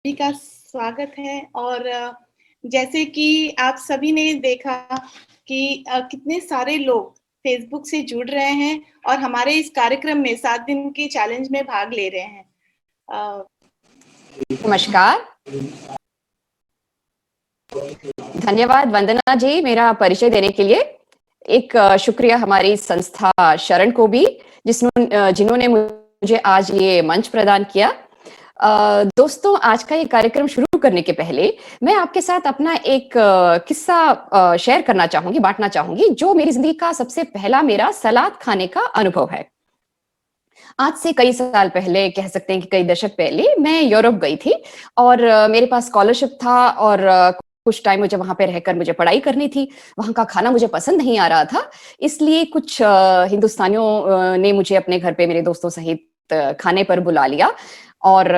सभी का स्वागत है। और जैसे कि आप सभी ने देखा कि कितने सारे लोग फेसबुक से जुड़ रहे हैं और हमारे इस कार्यक्रम में 7 दिन के चैलेंज में भाग ले रहे हैं। नमस्कार, धन्यवाद वंदना जी मेरा परिचय देने के लिए। एक शुक्रिया हमारी संस्था शरण को भी जिन्होंने मुझे आज ये मंच प्रदान किया। दोस्तों, आज का ये कार्यक्रम शुरू करने के पहले मैं आपके साथ अपना एक किस्सा शेयर करना चाहूंगी, बांटना चाहूंगी, जो मेरी जिंदगी का सबसे पहला मेरा सलाद खाने का अनुभव है। आज से कई साल पहले, कह सकते हैं कि कई दशक पहले, मैं यूरोप गई थी और मेरे पास स्कॉलरशिप था और कुछ टाइम मुझे वहां पे रहकर मुझे पढ़ाई करनी थी। वहां का खाना मुझे पसंद नहीं आ रहा था, इसलिए कुछ हिंदुस्तानियों ने मुझे अपने घर पे मेरे दोस्तों सहित खाने पर बुला लिया। और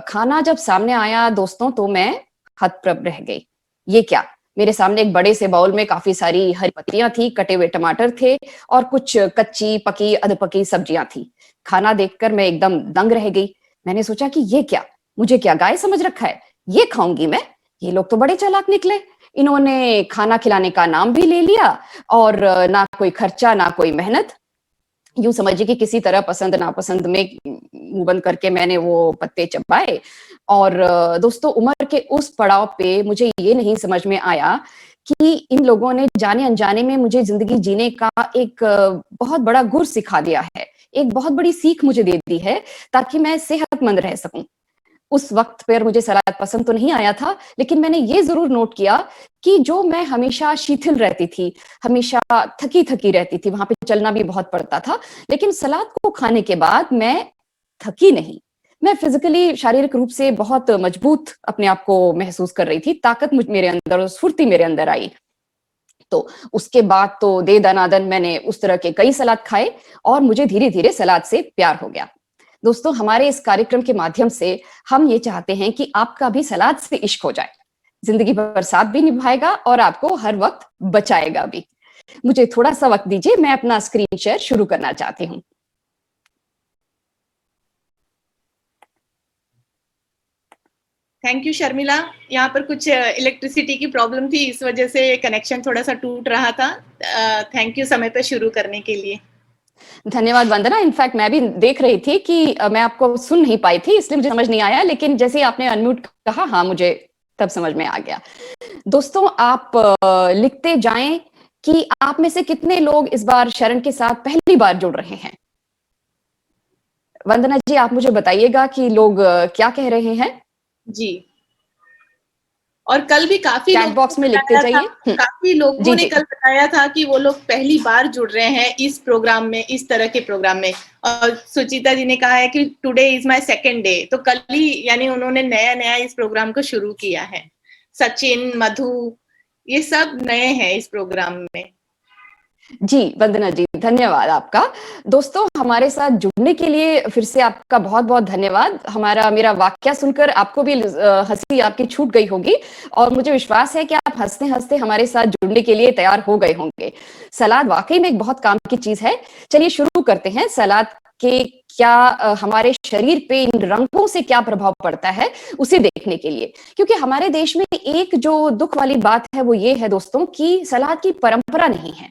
खाना जब सामने आया दोस्तों, तो मैं हतप्रभ रह गई। ये क्या! मेरे सामने एक बड़े से बाउल में काफी सारी हरी पत्तियां थी, कटे हुए टमाटर थे और कुछ कच्ची पकी अधपकी सब्जियां थी। खाना देखकर मैं एकदम दंग रह गई। मैंने सोचा कि ये क्या, मुझे क्या गाय समझ रखा है, ये खाऊंगी मैं? ये लोग तो बड़े चालाक निकले। इन्होंने खाना खिलाने का नाम भी ले लिया और ना कोई खर्चा ना कोई मेहनत। यूं समझिए कि किसी तरह पसंद नापसंद में मुंह बंद करके मैंने वो पत्ते चबाए। और दोस्तों, उम्र के उस पड़ाव पे मुझे ये नहीं समझ में आया कि इन लोगों ने जाने अनजाने में मुझे जिंदगी जीने का एक बहुत बड़ा गुर सिखा दिया है, एक बहुत बड़ी सीख मुझे दे दी है, ताकि मैं सेहतमंद रह सकूं। उस वक्त पर मुझे सलाद पसंद तो नहीं आया था, लेकिन मैंने ये जरूर नोट किया कि जो मैं हमेशा शिथिल रहती थी, हमेशा थकी थकी रहती थी, वहां पे चलना भी बहुत पड़ता था, लेकिन सलाद को खाने के बाद मैं थकी नहीं। मैं फिजिकली, शारीरिक रूप से बहुत मजबूत अपने आप को महसूस कर रही थी। ताकत मेरे अंदर और स्फूर्ति मेरे अंदर आई। तो उसके बाद तो दे दनादन मैंने उस तरह के कई सलाद खाए और मुझे धीरे धीरे सलाद से प्यार हो गया। दोस्तों, हमारे इस कार्यक्रम के माध्यम से हम ये चाहते हैं कि आपका भी सलाद से इश्क हो जाए, जिंदगी भर साथ भी निभाएगा और आपको हर वक्त बचाएगा भी। मुझे थोड़ा सा वक्त दीजिए, मैं अपना स्क्रीन शेयर शुरू करना चाहती हूँ। Thank you Sharmila. यहाँ पर कुछ इलेक्ट्रिसिटी की प्रॉब्लम थी, इस वजह से कनेक्शन थोड़ा सा टूट रहा था। थैंक यू समय पर शुरू करने के लिए। धन्यवाद वंदना। इनफैक्ट मैं भी देख रही थी कि मैं आपको सुन नहीं पाई थी, इसलिए मुझे समझ नहीं आया, लेकिन जैसे ही आपने अनम्यूट कहा, हाँ, मुझे तब समझ में आ गया। दोस्तों, आप लिखते जाएं कि आप में से कितने लोग इस बार शरण के साथ पहली बार जुड़ रहे हैं। वंदना जी, आप मुझे बताइएगा कि लोग क्या कह रहे हैं। जी, और कल भी काफी चैट लोगों बॉक्स में ने लिखते बताया था, जाइए। काफी लोगों जी ने जी। कल बताया था कि वो लोग पहली बार जुड़ रहे हैं इस प्रोग्राम में, इस तरह के प्रोग्राम में। और सुचिता जी ने कहा है कि today is my second day, तो कल ही यानी उन्होंने नया नया इस प्रोग्राम को शुरू किया है। सचिन, मधु, ये सब नए हैं इस प्रोग्राम में। जी वंदना जी, धन्यवाद आपका। दोस्तों, हमारे साथ जुड़ने के लिए फिर से आपका बहुत बहुत धन्यवाद। मेरा वाक्य सुनकर आपको भी हंसी आपकी छूट गई होगी और मुझे विश्वास है कि आप हंसते हंसते हमारे साथ जुड़ने के लिए तैयार हो गए होंगे। सलाद वाकई में एक बहुत काम की चीज है। चलिए शुरू करते हैं। सलाद के क्या हमारे शरीर पे इन रंगों से क्या प्रभाव पड़ता है, उसे देखने के लिए। क्योंकि हमारे देश में एक जो दुख वाली बात है वो ये है दोस्तों कि सलाद की परंपरा नहीं है।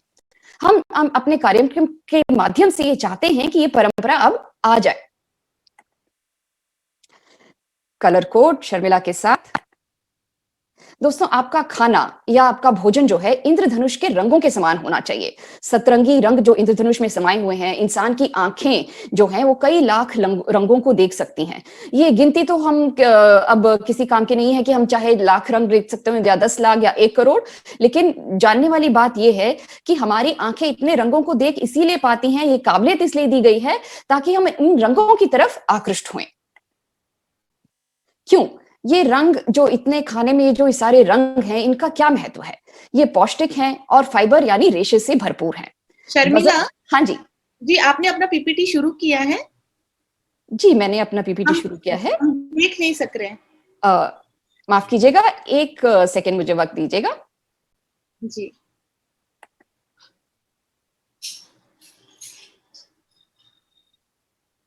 हम अपने कार्यक्रम के माध्यम से ये चाहते हैं कि ये परंपरा अब आ जाए। कलर कोड शर्मिला के साथ। दोस्तों, आपका खाना या आपका भोजन जो है इंद्रधनुष के रंगों के समान होना चाहिए। सतरंगी रंग जो इंद्रधनुष में समाये हुए हैं, इंसान की आंखें जो हैं वो कई लाख रंगों को देख सकती हैं। ये गिनती तो हम अब किसी काम की नहीं है कि हम चाहे लाख रंग देख सकते हो या 10 लाख या 1 करोड़। लेकिन जानने वाली बात यह है कि हमारी आंखें इतने रंगों को देख इसीलिए पाती हैं, ये काबिलियत इसलिए दी गई है ताकि हम इन रंगों की तरफ आकृष्ट हुए। क्यों? ये रंग जो इतने खाने में, जो सारे रंग हैं, इनका क्या महत्व है? ये पौष्टिक हैं और फाइबर यानी रेशे से भरपूर हैं। शर्मिला हाँ जी जी, आपने अपना पीपीटी शुरू किया है? जी, मैंने अपना पीपीटी शुरू किया है। हम देख नहीं सक रहे हैं। माफ कीजिएगा, एक सेकेंड मुझे वक्त दीजिएगा। जी,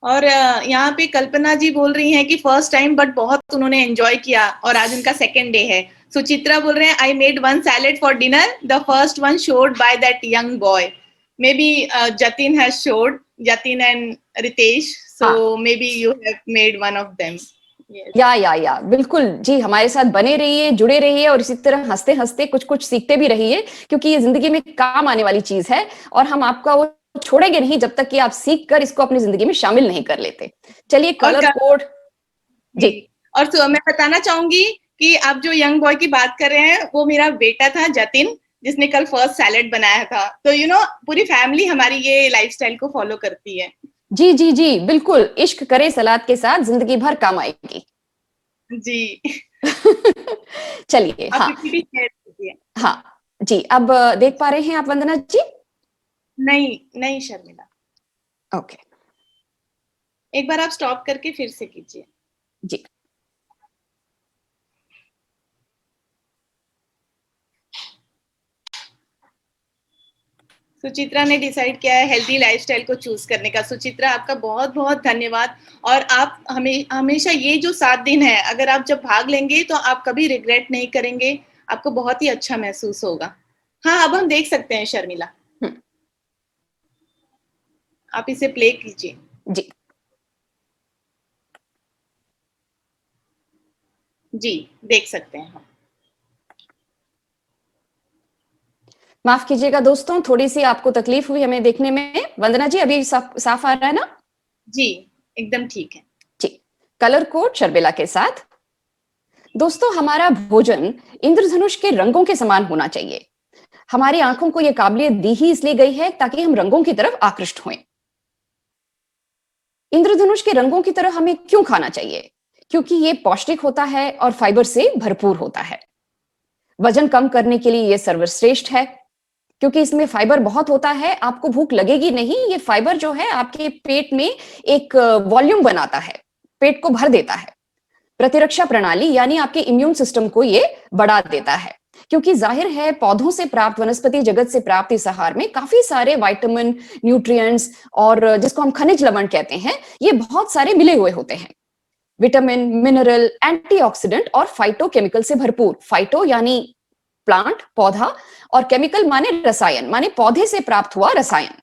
और यहाँ पे कल्पना जी बोल रही हैं कि फर्स्ट टाइम बट बहुत उन्होंने एंजॉय किया और आज उनका सेकेंड डे है। सुचित्रा बोल रहे हैं I made one salad for dinner, the first one showed by that young boy. Maybe Jatin has showed, Jatin and Ritesh, so maybe you have made one of them. Yeah बिल्कुल जी, हमारे साथ बने रहिए, जुड़े रहिए और इसी तरह हंसते हंसते कुछ कुछ सीखते भी रहिए, क्योंकि ये जिंदगी में काम आने वाली चीज है और हम आपका वो छोड़ेंगे नहीं जब तक कि आप सीख कर इसको अपनी जिंदगी में शामिल नहीं कर लेते। चलिए कलर कोड जी। और तो मैं बताना चाहूंगी कि आप जो यंग बॉय की बात कर रहे हैं वो मेरा बेटा था जतिन, जिसने कल फर्स्ट सैलेड बनाया था। तो यू नो पूरी फैमिली हमारी ये लाइफस्टाइल को फॉलो करती है। जी जी जी बिल्कुल, इश्क करे सलाद के साथ जिंदगी भर काम आएगी। जी। चलिए हाँ हाँ जी, अब देख पा रहे हैं आप वंदना जी? नहीं नहीं शर्मिला, ओके एक बार आप स्टॉप करके फिर से कीजिए। जी। सुचित्रा ने डिसाइड किया है हेल्दी लाइफस्टाइल को चूज करने का। सुचित्रा आपका बहुत बहुत धन्यवाद। और आप हमेशा ये जो 7 दिन है, अगर आप जब भाग लेंगे तो आप कभी रिग्रेट नहीं करेंगे, आपको बहुत ही अच्छा महसूस होगा। हाँ, अब हम देख सकते हैं शर्मिला, आप इसे प्ले कीजिए। जी जी देख सकते हैं हम। माफ कीजिएगा दोस्तों, थोड़ी सी आपको तकलीफ हुई हमें देखने में। वंदना जी अभी साफ आ रहा है ना? जी एकदम ठीक है जी। कलर कोड शर्मिला के साथ। दोस्तों हमारा भोजन इंद्रधनुष के रंगों के समान होना चाहिए। हमारी आंखों को यह काबिलियत दी ही इसलिए गई है ताकि हम रंगों की तरफ आकृष्ट हों। इंद्रधनुष के रंगों की तरह हमें क्यों खाना चाहिए? क्योंकि ये पौष्टिक होता है और फाइबर से भरपूर होता है। वजन कम करने के लिए यह सर्वश्रेष्ठ है, क्योंकि इसमें फाइबर बहुत होता है। आपको भूख लगेगी नहीं, ये फाइबर जो है आपके पेट में एक वॉल्यूम बनाता है, पेट को भर देता है। प्रतिरक्षा प्रणाली यानी आपके इम्यून सिस्टम को ये बढ़ा देता है, क्योंकि जाहिर है पौधों से प्राप्त, वनस्पति जगत से प्राप्त इस आहार में काफी सारे विटामिन, न्यूट्रिएंट्स और जिसको हम खनिज लवण कहते हैं, ये बहुत सारे मिले हुए होते हैं। विटामिन, मिनरल, एंटीऑक्सीडेंट और फाइटोकेमिकल से भरपूर। फाइटो यानी प्लांट, पौधा, और केमिकल माने रसायन, माने पौधे से प्राप्त हुआ रसायन।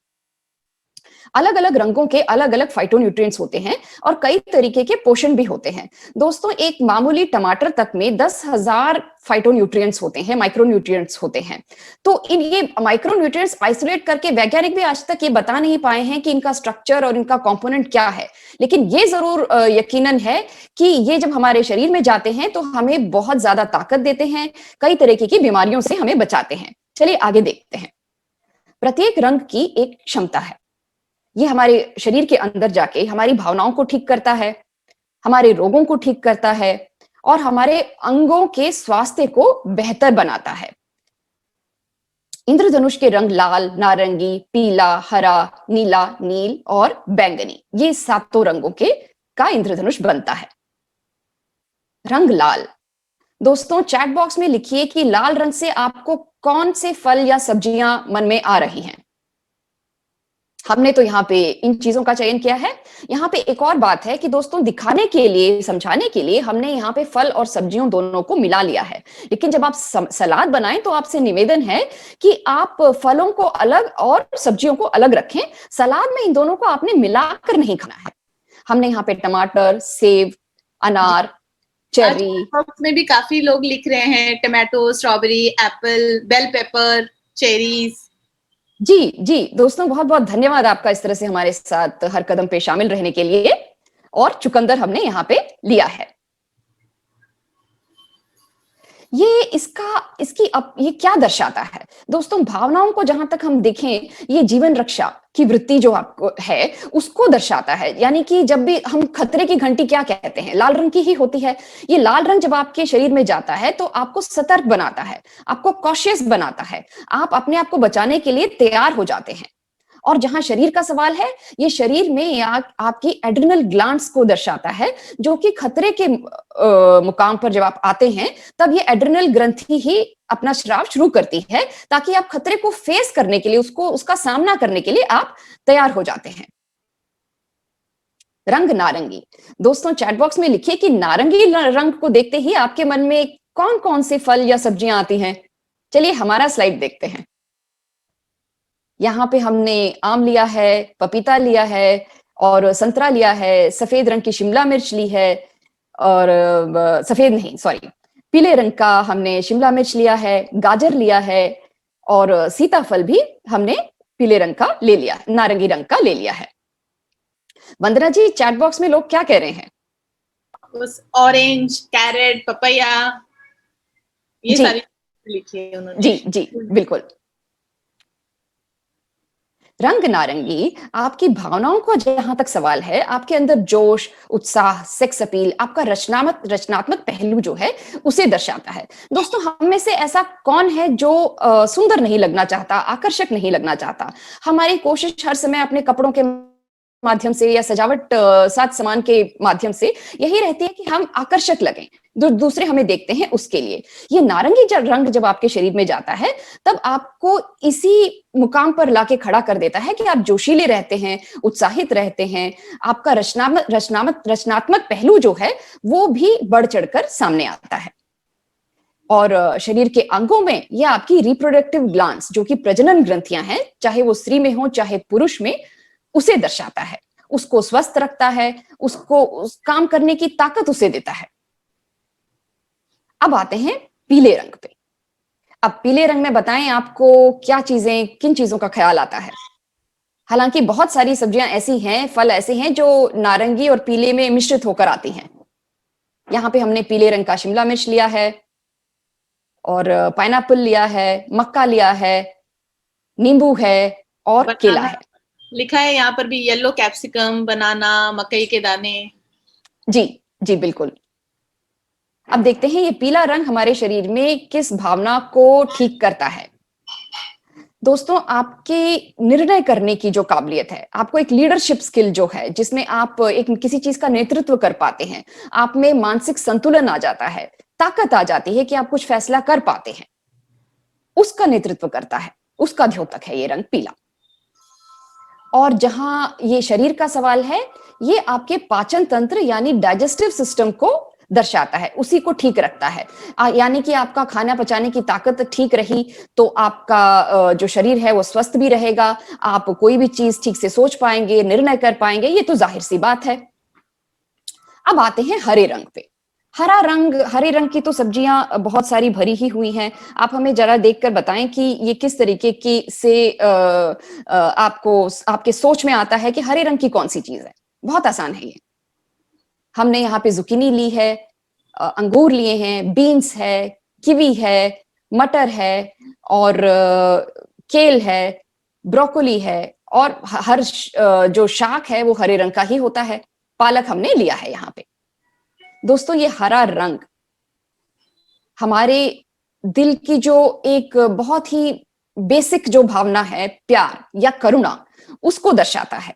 अलग अलग रंगों के अलग अलग फाइटोन्यूट्रिएंट्स होते हैं और कई तरीके के पोषण भी होते हैं। दोस्तों एक मामूली टमाटर तक में 10,000 फाइटोन्यूट्रिएंट्स होते हैं, माइक्रोन्यूट्रिएंट्स होते हैं। तो इन ये माइक्रोन्यूट्रिएंट्स आइसोलेट करके वैज्ञानिक भी आज तक ये बता नहीं पाए हैं कि इनका स्ट्रक्चर और इनका कंपोनेंट क्या है, लेकिन ये जरूर यकीनन है कि ये जब हमारे शरीर में जाते हैं तो हमें बहुत ज्यादा ताकत देते हैं, कई तरीके की बीमारियों से हमें बचाते हैं। चलिए आगे देखते हैं। प्रत्येक रंग की एक क्षमता है, ये हमारे शरीर के अंदर जाके हमारी भावनाओं को ठीक करता है, हमारे रोगों को ठीक करता है और हमारे अंगों के स्वास्थ्य को बेहतर बनाता है। इंद्रधनुष के रंग लाल, नारंगी, पीला, हरा, नीला, नील और बैंगनी, ये 7 रंगों के का इंद्रधनुष बनता है। रंग लाल। दोस्तों चैट बॉक्स में लिखिए कि लाल रंग से आपको कौन से फल या सब्जियां मन में आ रही हैं। हमने तो यहाँ पे इन चीजों का चयन किया है। यहाँ पे एक और बात है कि दोस्तों दिखाने के लिए, समझाने के लिए हमने यहाँ पे फल और सब्जियों दोनों को मिला लिया है, लेकिन जब आप सलाद बनाएं तो आपसे निवेदन है कि आप फलों को अलग और सब्जियों को अलग रखें। सलाद में इन दोनों को आपने मिलाकर नहीं खाना है। हमने यहाँ पे टमाटर, सेब, अनार, चेरी, बॉक्स में भी काफी लोग लिख रहे हैं tomato, strawberry, apple, bell pepper, cherries. जी जी दोस्तों बहुत बहुत धन्यवाद आपका इस तरह से हमारे साथ हर कदम पे शामिल रहने के लिए। और चुकंदर हमने यहाँ पे लिया है। ये ये क्या दर्शाता है दोस्तों? भावनाओं को जहां तक हम देखें, ये जीवन रक्षा की वृत्ति जो आपको है उसको दर्शाता है। यानी कि जब भी हम खतरे की घंटी क्या कहते हैं, लाल रंग की ही होती है। ये लाल रंग जब आपके शरीर में जाता है तो आपको सतर्क बनाता है, आपको कॉशियस बनाता है, आप अपने आप को बचाने के लिए तैयार हो जाते हैं। और जहां शरीर का सवाल है, ये शरीर में आपकी एड्रिनल ग्लैंड्स को दर्शाता है, जो कि खतरे के मुकाम पर जब आप आते हैं तब ये एड्रिनल ग्रंथि ही अपना स्राव शुरू करती है, ताकि आप खतरे को फेस करने के लिए, उसका सामना करने के लिए आप तैयार हो जाते हैं। रंग नारंगी। दोस्तों चैट बॉक्स में लिखिए कि नारंगी रंग को देखते ही आपके मन में कौन कौन से फल या सब्जियां आती हैं। चलिए हमारा स्लाइड देखते हैं। यहाँ पे हमने आम लिया है, पपीता लिया है और संतरा लिया है, सफेद रंग की शिमला मिर्च ली है और सफेद नहीं सॉरी पीले रंग का हमने शिमला मिर्च लिया है, गाजर लिया है और सीताफल भी हमने पीले रंग का ले लिया, नारंगी रंग का ले लिया है। वंदना जी चैट बॉक्स में लोग क्या कह रहे हैं? ऑरेंज, कैरेट, पपैया, ये सारी लिखी है उन्होंने। जी जी बिल्कुल। रंग नारंगी आपकी भावनाओं का जहां तक सवाल है, आपके अंदर जोश, उत्साह, सेक्स अपील, आपका रचनात्मक पहलू जो है उसे दर्शाता है। दोस्तों हम में से ऐसा कौन है जो सुंदर नहीं लगना चाहता, आकर्षक नहीं लगना चाहता? हमारी कोशिश हर समय अपने कपड़ों के माध्यम से या सजावट साज सामान के माध्यम से यही रहती है कि हम आकर्षक लगें, दूसरे हमें देखते हैं उसके लिए। ये नारंगी रंग जब आपके शरीर में जाता है तब आपको इसी मुकाम पर लाके खड़ा कर देता है कि आप जोशीले रहते हैं, उत्साहित रहते हैं, आपका रचनात्मक पहलू जो है वो भी बढ़ चढ़कर सामने आता है। और शरीर के अंगों में यह आपकी रिप्रोडक्टिव ग्लैंड्स जो कि प्रजनन ग्रंथियां हैं, चाहे वो स्त्री में हो चाहे पुरुष में, उसे दर्शाता है, उसको स्वस्थ रखता है, उसको काम करने की ताकत उसे देता है। अब आते हैं पीले रंग पे। अब पीले रंग में बताएं आपको क्या चीजें, किन चीजों का ख्याल आता है? हालांकि बहुत सारी सब्जियां ऐसी हैं, फल ऐसे हैं जो नारंगी और पीले में मिश्रित होकर आती हैं। यहाँ पे हमने पीले रंग का शिमला मिर्च लिया है और पाइनएप्पल लिया है, मक्का लिया है, नींबू है और केला है। लिखा है यहाँ पर भी येलो कैप्सिकम, बनाना, मकई के दाने। जी जी बिल्कुल। अब देखते हैं ये पीला रंग हमारे शरीर में किस भावना को ठीक करता है। दोस्तों आपके निर्णय करने की जो काबिलियत है, आपको एक लीडरशिप स्किल जो है जिसमें आप एक किसी चीज का नेतृत्व कर पाते हैं, आप में मानसिक संतुलन आ जाता है, ताकत आ जाती है कि आप कुछ फैसला कर पाते हैं, उसका नेतृत्व करता है, उसका द्योतक है ये रंग पीला। और जहां ये शरीर का सवाल है, ये आपके पाचन तंत्र यानी डाइजेस्टिव सिस्टम को दर्शाता है, उसी को ठीक रखता है। यानी कि आपका खाना पचाने की ताकत ठीक रही तो आपका जो शरीर है वो स्वस्थ भी रहेगा, आप कोई भी चीज ठीक से सोच पाएंगे, निर्णय कर पाएंगे, ये तो जाहिर सी बात है। अब आते हैं हरे रंग पे। हरे रंग की तो सब्जियां बहुत सारी भरी ही हुई हैं। आप हमें जरा देखकर बताएं कि ये किस तरीके की से आपको आपके सोच में आता है कि हरे रंग की कौन सी चीज है। बहुत आसान है ये। हमने यहाँ पे जुकीनी ली है, अंगूर लिए हैं, बीन्स है, किवी है, मटर है और केल है, ब्रोकोली है और हर जो शाक है वो हरे रंग का ही होता है। पालक हमने लिया है यहाँ पे। दोस्तों ये हरा रंग हमारे दिल की जो एक बहुत ही बेसिक जो भावना है, प्यार या करुणा, उसको दर्शाता है।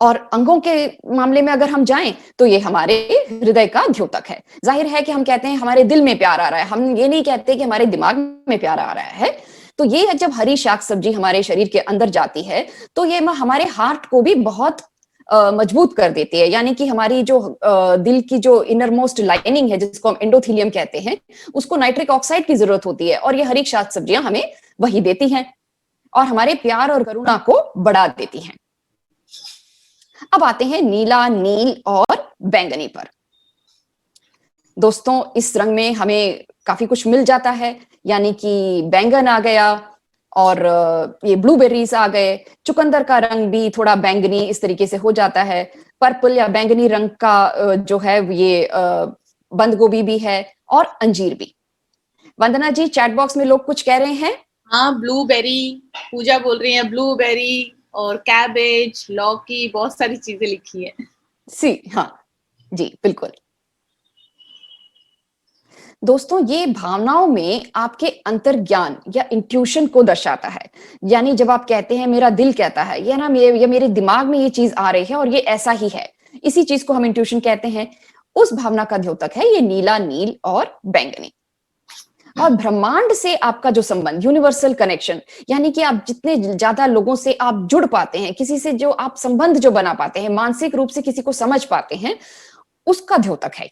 और अंगों के मामले में अगर हम जाएं तो ये हमारे हृदय का द्योतक है। जाहिर है कि हम कहते हैं हमारे दिल में प्यार आ रहा है, हम ये नहीं कहते कि हमारे दिमाग में प्यार आ रहा है। तो ये जब हरी शाक सब्जी हमारे शरीर के अंदर जाती है तो ये हमारे हार्ट को भी बहुत मजबूत कर देती है। यानी कि हमारी जो दिल की जो इनर मोस्ट लाइनिंग है जिसको हम एंडोथेलियम कहते हैं, उसको नाइट्रिक ऑक्साइड की जरूरत होती है और ये हरी शाक सब्जियां हमें वही देती हैं और हमारे प्यार और करुणा को बढ़ा देती हैं। अब आते हैं नीला, नील और बैंगनी पर। दोस्तों इस रंग में हमें काफी कुछ मिल जाता है, यानी कि बैंगन आ गया और ये ब्लूबेरीज आ गए। चुकंदर का रंग भी थोड़ा बैंगनी इस तरीके से हो जाता है। पर्पल या बैंगनी रंग का जो है ये बंद गोभी भी है और अंजीर भी। वंदना जी चैट बॉक्स में लोग कुछ कह रहे हैं। हाँ ब्लूबेरी, पूजा बोल रही है ब्लूबेरी और कैबेज, लौकी, बहुत सारी चीजें लिखी है। हाँ जी बिल्कुल। दोस्तों ये भावनाओं में आपके अंतर्ज्ञान या इंट्यूशन को दर्शाता है। यानी जब आप कहते हैं मेरा दिल कहता है, ये ना ये मेरे दिमाग में ये चीज आ रही है और ये ऐसा ही है, इसी चीज को हम इंट्यूशन कहते हैं। उस भावना का द्योतक है ये नीला, नील और बैंगनी। और ब्रह्मांड से आपका जो संबंध, यूनिवर्सल कनेक्शन, यानी कि आप जितने ज्यादा लोगों से आप जुड़ पाते हैं, किसी से जो आप संबंध जो बना पाते हैं, मानसिक रूप से किसी को समझ पाते हैं, उसका द्योतक है।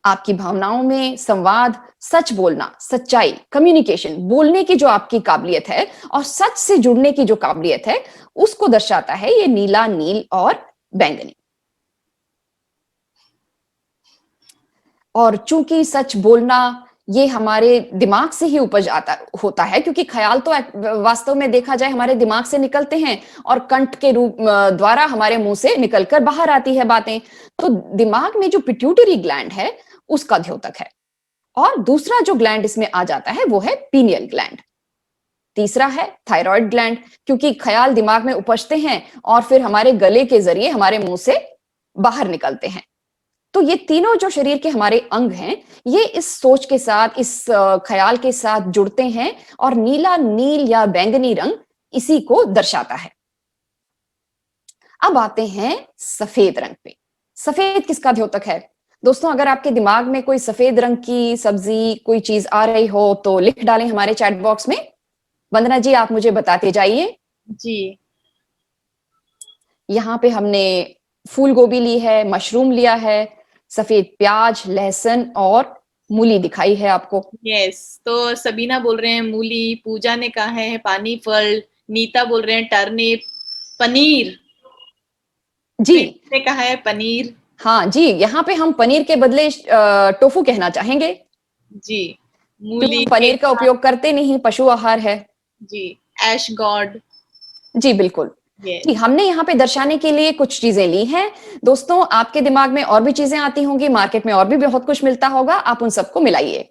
आपकी भावनाओं में संवाद, सच बोलना, सच्चाई, कम्युनिकेशन, बोलने की जो आपकी काबिलियत है और सच से जुड़ने की जो काबिलियत है, उसको दर्शाता है ये नीला, नील और बैंगनी। और चूंकि सच बोलना ये हमारे दिमाग से ही उपज आता होता है, क्योंकि ख्याल तो वास्तव में देखा जाए हमारे दिमाग से निकलते हैं और कंठ के रूप द्वारा हमारे मुंह से निकलकर बाहर आती है बातें। तो दिमाग में जो पिट्यूटरी ग्लैंड है उसका द्योतक है। और दूसरा जो ग्लैंड इसमें आ जाता है वो है पीनियल ग्लैंड। तीसरा है थायराइड ग्लैंड, क्योंकि ख्याल दिमाग में उपजते हैं और फिर हमारे गले के जरिए हमारे मुंह से बाहर निकलते हैं। तो ये तीनों जो शरीर के हमारे अंग हैं, ये इस सोच के साथ, इस ख्याल के साथ जुड़ते हैं और नीला, नील या बैंगनी रंग इसी को दर्शाता है। अब आते हैं सफेद रंग पे। सफेद किसका द्योतक है? दोस्तों, अगर आपके दिमाग में कोई सफेद रंग की सब्जी, कोई चीज आ रही हो तो लिख डालें हमारे चैट बॉक्स में। वंदना जी, आप मुझे बताते जाइए। जी, यहाँ पे हमने फूल गोभी ली है, मशरूम लिया है, सफेद प्याज, लहसुन और मूली दिखाई है आपको। यस। तो सबीना बोल रहे हैं मूली, पूजा ने कहा है पानी फल, नीता बोल रहे हैं टर्निप, पनीर, जी ने कहा है पनीर। हाँ जी, यहाँ पे हम पनीर के बदले टोफू कहना चाहेंगे, जी, क्योंकि मूली हम पनीर का उपयोग करते नहीं, पशु आहार है। जी, ऐश गॉड। जी बिल्कुल। जी, यस। हमने यहाँ पे दर्शाने के लिए कुछ चीजें ली हैं। दोस्तों, आपके दिमाग में और भी चीजें आती होंगी, मार्केट में और भी बहुत कुछ मिलता होगा, आप उन सबको मिलाइए।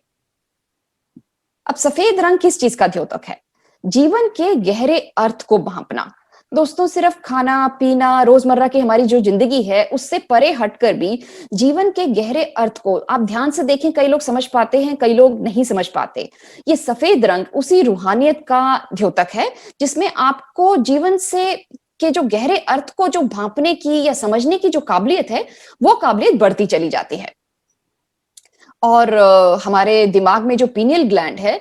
अब सफेद रंग किस चीज का द्योतक है? जीवन के गहरे अर्थ को भांपना। दोस्तों, सिर्फ खाना पीना, रोजमर्रा की हमारी जो जिंदगी है उससे परे हटकर भी जीवन के गहरे अर्थ को आप ध्यान से देखें, कई लोग समझ पाते हैं, कई लोग नहीं समझ पाते। ये सफेद रंग उसी रूहानियत का द्योतक है जिसमें आपको जीवन से के जो गहरे अर्थ को जो भांपने की या समझने की जो काबिलियत है, वो काबिलियत बढ़ती चली जाती है। और हमारे दिमाग में जो पीनियल ग्लैंड है,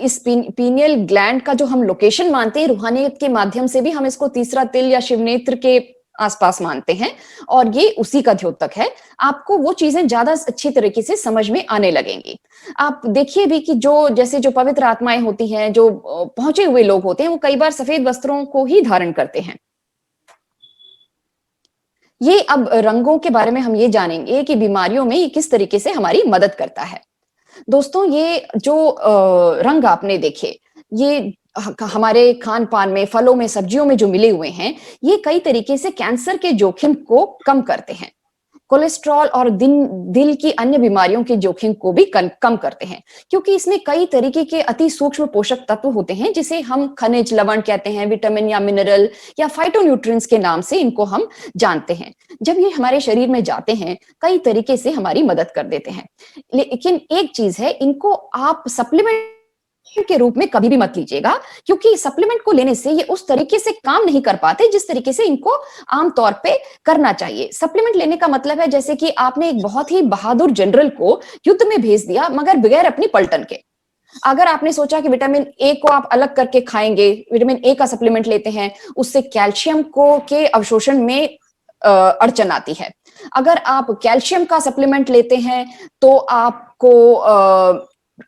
इस पीनियल ग्लैंड का जो हम लोकेशन मानते हैं रूहानियत के माध्यम से भी, हम इसको तीसरा तिल या शिवनेत्र के आसपास मानते हैं, और ये उसी का द्योतक है। आपको वो चीजें ज्यादा अच्छी तरीके से समझ में आने लगेंगी। आप देखिए भी कि जो जैसे जो पवित्र आत्माएं होती हैं, जो पहुंचे हुए लोग होते हैं, वो कई बार सफेद वस्त्रों को ही धारण करते हैं। ये अब रंगों के बारे में हम ये जानेंगे कि बीमारियों में ये किस तरीके से हमारी मदद करता है। दोस्तों, ये जो रंग आपने देखे, ये हमारे खान पान में, फलों में, सब्जियों में जो मिले हुए हैं, ये कई तरीके से कैंसर के जोखिम को कम करते हैं। कोलेस्ट्रॉल और दिल की अन्य बीमारियों के जोखिम को भी कम करते हैं, क्योंकि इसमें कई तरीके के अति सूक्ष्म पोषक तत्व होते हैं जिसे हम खनिज लवण कहते हैं, विटामिन या मिनरल या फाइटोन्यूट्रिएंट्स के नाम से इनको हम जानते हैं। जब ये हमारे शरीर में जाते हैं, कई तरीके से हमारी मदद कर देते हैं। लेकिन एक चीज है, इनको आप सप्लीमेंट के रूप में कभी भी मत लीजिएगा, क्योंकि सप्लीमेंट को लेने से ये उस तरीके से काम नहीं कर पाते जिस तरीके से इनको आमतौर पे करना चाहिए। सप्लीमेंट लेने का मतलब है जैसे कि आपने एक बहुत ही बहादुर जनरल को युद्ध में भेज दिया, मगर बगैर अपनी पलटन के। अगर आपने सोचा कि विटामिन ए को आप अलग करके खाएंगे, विटामिन ए का सप्लीमेंट लेते हैं, उससे कैल्शियम को के अवशोषण में अड़चन आती है। अगर आप कैल्शियम का सप्लीमेंट लेते हैं तो आपको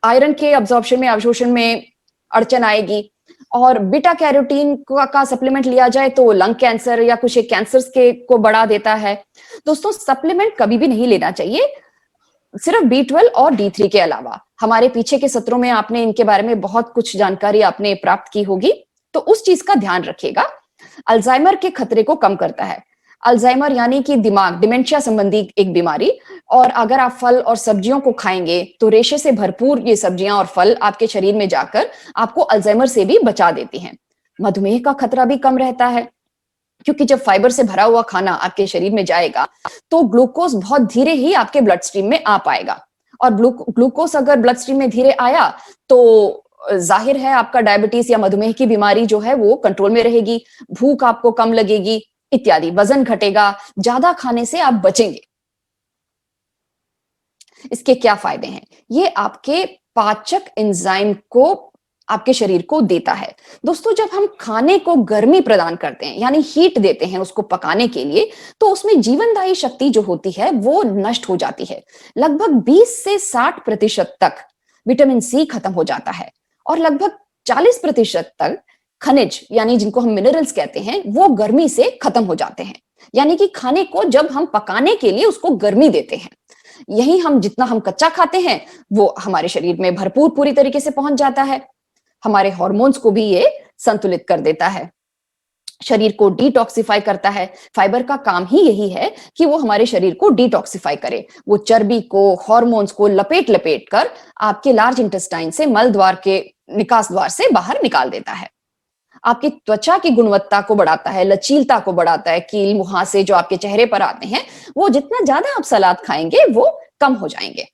आयरन के अब्जॉर्प्शन में, अवशोषण में अड़चन आएगी। और बीटा कैरोटीन का सप्लीमेंट लिया जाए तो लंग कैंसर या कुछ एक कैंसर्स के को बढ़ा देता है। दोस्तों, सप्लीमेंट कभी भी नहीं लेना चाहिए, सिर्फ B12 और D3 के अलावा। हमारे पीछे के सत्रों में आपने इनके बारे में बहुत कुछ जानकारी आपने प्राप्त की होगी, तो उस चीज का ध्यान रखिएगा। अल्जाइमर के खतरे को कम करता है। अल्जाइमर यानी कि दिमाग, डिमेंशिया संबंधी एक बीमारी। और अगर आप फल और सब्जियों को खाएंगे तो रेशे से भरपूर ये सब्जियां और फल आपके शरीर में जाकर आपको अल्जाइमर से भी बचा देती हैं। मधुमेह का खतरा भी कम रहता है, क्योंकि जब फाइबर से भरा हुआ खाना आपके शरीर में जाएगा तो ग्लूकोज बहुत धीरे ही आपके ब्लड स्ट्रीम में आ पाएगा। और ग्लूकोज अगर ब्लड स्ट्रीम में धीरे आया तो जाहिर है आपका डायबिटीज या मधुमेह की बीमारी जो है वो कंट्रोल में रहेगी, भूख आपको कम लगेगी इत्यादि, वजन घटेगा, ज्यादा खाने से आप बचेंगे। इसके क्या फायदे हैं? ये आपके पाचक एंजाइम को आपके शरीर को देता है। दोस्तों, जब हम खाने को गर्मी प्रदान करते हैं यानी हीट देते हैं उसको पकाने के लिए, तो उसमें जीवनदायी शक्ति जो होती है वो नष्ट हो जाती है। लगभग 20 से 60% तक विटामिन सी खत्म हो जाता है और लगभग 40% तक खनिज यानी जिनको हम मिनरल्स कहते हैं वो गर्मी से खत्म हो जाते हैं। यानी कि खाने को जब हम पकाने के लिए उसको गर्मी देते हैं, यही हम जितना हम कच्चा खाते हैं वो हमारे शरीर में भरपूर पूरी तरीके से पहुंच जाता है। हमारे हार्मोन्स को भी ये संतुलित कर देता है, शरीर को डिटॉक्सिफाई करता है। फाइबर का काम ही यही है कि वो हमारे शरीर को डिटॉक्सिफाई करे, वो चर्बी को, हार्मोन्स को लपेट लपेट कर आपके लार्ज इंटेस्टाइन से, मल द्वार के निकास द्वार से बाहर निकाल देता है। आपकी त्वचा की गुणवत्ता को बढ़ाता है, लचीलता को बढ़ाता है। कील मुहासे जो आपके चेहरे पर आते हैं वो जितना ज्यादा आप सलाद खाएंगे वो कम हो जाएंगे।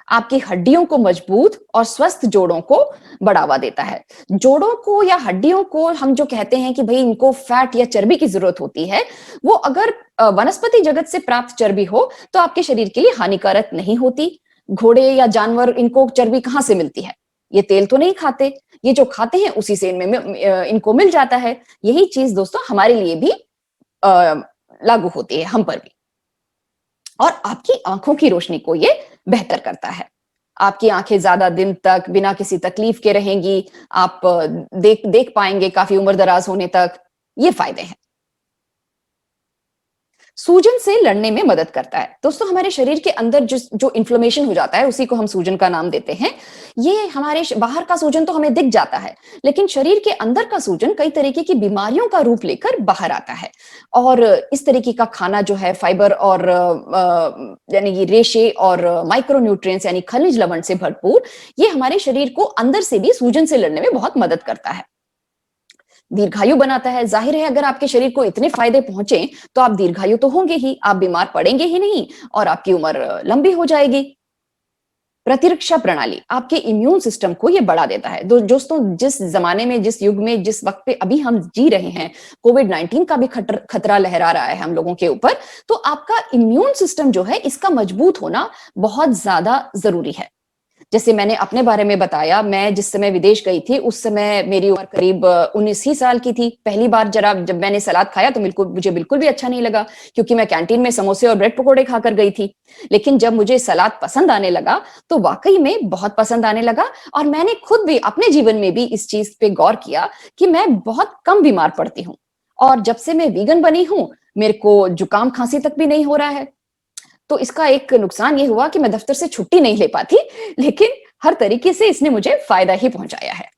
आपकी हड्डियों को मजबूत और स्वस्थ जोड़ों को बढ़ावा देता है। जोड़ों को या हड्डियों को हम जो कहते हैं कि भाई इनको फैट या चर्बी की जरूरत होती है, वो अगर वनस्पति जगत से प्राप्त चर्बी हो तो आपके शरीर के लिए हानिकारक नहीं होती। घोड़े या जानवर, इनको चर्बी कहाँ से मिलती है? ये तेल तो नहीं खाते, ये जो खाते हैं उसी से इनको मिल जाता है। यही चीज दोस्तों हमारे लिए भी लागू होती है, हम पर भी। और आपकी आंखों की रोशनी को ये बेहतर करता है। आपकी आंखें ज्यादा दिन तक बिना किसी तकलीफ के रहेंगी, आप देख पाएंगे काफी उम्र दराज होने तक। ये फायदे हैं। सूजन से लड़ने में मदद करता है। दोस्तों, हमारे शरीर के अंदर जो इन्फ्लेमेशन हो जाता है उसी को हम सूजन का नाम देते हैं। ये हमारे बाहर का सूजन तो हमें दिख जाता है, लेकिन शरीर के अंदर का सूजन कई तरीके की बीमारियों का रूप लेकर बाहर आता है। और इस तरीके का खाना जो है फाइबर और यानी कि रेशे और माइक्रोन्यूट्रिएंट्स यानी खनिज लवण से भरपूर, ये हमारे शरीर को अंदर से भी सूजन से लड़ने में बहुत मदद करता है। दीर्घायु बनाता है। जाहिर है अगर आपके शरीर को इतने फायदे पहुंचे तो आप दीर्घायु तो होंगे ही, आप बीमार पड़ेंगे ही नहीं और आपकी उम्र लंबी हो जाएगी। प्रतिरक्षा प्रणाली, आपके इम्यून सिस्टम को ये बढ़ा देता है। दोस्तों, जिस जमाने में, जिस युग में, जिस वक्त पे अभी हम जी रहे हैं, कोविड-19 का भी खतरा लहरा रहा है हम लोगों के ऊपर, तो आपका इम्यून सिस्टम जो है इसका मजबूत होना बहुत ज्यादा जरूरी है। जैसे मैंने अपने बारे में बताया, मैं जिस समय विदेश गई थी उस समय मेरी उम्र करीब 19 ही साल की थी। पहली बार जब मैंने सलाद खाया तो मुझे बिल्कुल भी अच्छा नहीं लगा, क्योंकि मैं कैंटीन में समोसे और ब्रेड पकोड़े खाकर गई थी। लेकिन जब मुझे सलाद पसंद आने लगा तो वाकई में बहुत पसंद आने लगा, और मैंने खुद भी अपने जीवन में भी इस चीज पे गौर किया कि मैं बहुत कम बीमार पड़ती हूँ। और जब से मैं वीगन बनी हूँ मेरे को जुकाम खांसी तक भी नहीं हो रहा है। तो इसका एक नुकसान ये हुआ कि मैं दफ्तर से छुट्टी नहीं ले पाती, लेकिन हर तरीके से इसने मुझे फायदा ही पहुंचाया है।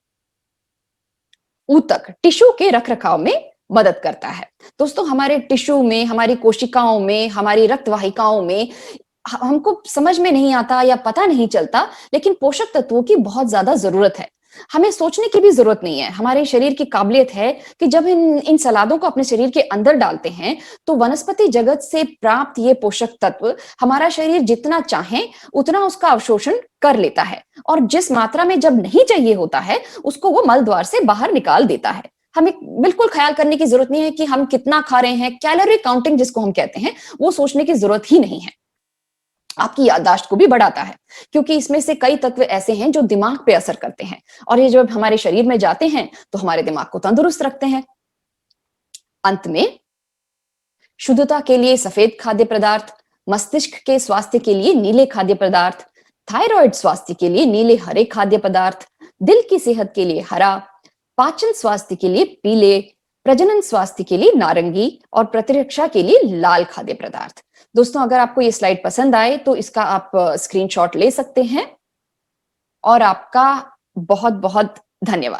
ऊतक टिश्यू के रखरखाव में मदद करता है। दोस्तों, हमारे टिश्यू में, हमारी कोशिकाओं में, हमारी रक्त वाहिकाओं में हमको समझ में नहीं आता या पता नहीं चलता, लेकिन पोषक तत्वों की बहुत ज्यादा जरूरत है। हमें सोचने की भी जरूरत नहीं है। हमारे शरीर की काबिलियत है कि जब इन सलादों को अपने शरीर के अंदर डालते हैं तो वनस्पति जगत से प्राप्त ये पोषक तत्व हमारा शरीर जितना चाहे उतना उसका अवशोषण कर लेता है, और जिस मात्रा में जब नहीं चाहिए होता है उसको वो मल द्वार से बाहर निकाल देता है। हमें बिल्कुल ख्याल करने की जरूरत नहीं है कि हम कितना खा रहे हैं। कैलोरी काउंटिंग जिसको हम कहते हैं वो सोचने की जरूरत ही नहीं है। आपकी याददाश्त को भी बढ़ाता है, क्योंकि इसमें से कई तत्व ऐसे हैं जो दिमाग पे असर करते हैं, और ये जब हमारे शरीर में जाते हैं तो हमारे दिमाग को तंदुरुस्त रखते हैं। अंत में, शुद्धता के लिए सफेद खाद्य पदार्थ, मस्तिष्क के स्वास्थ्य के लिए नीले खाद्य पदार्थ, थायराइड स्वास्थ्य के लिए नीले हरे खाद्य पदार्थ, दिल की सेहत के लिए हरा, पाचन स्वास्थ्य के लिए पीले, प्रजनन स्वास्थ्य के लिए नारंगी और प्रतिरक्षा के लिए लाल खाद्य पदार्थ। दोस्तों, अगर आपको ये स्लाइड पसंद आए तो इसका आप स्क्रीनशॉट ले सकते हैं, और आपका बहुत बहुत धन्यवाद।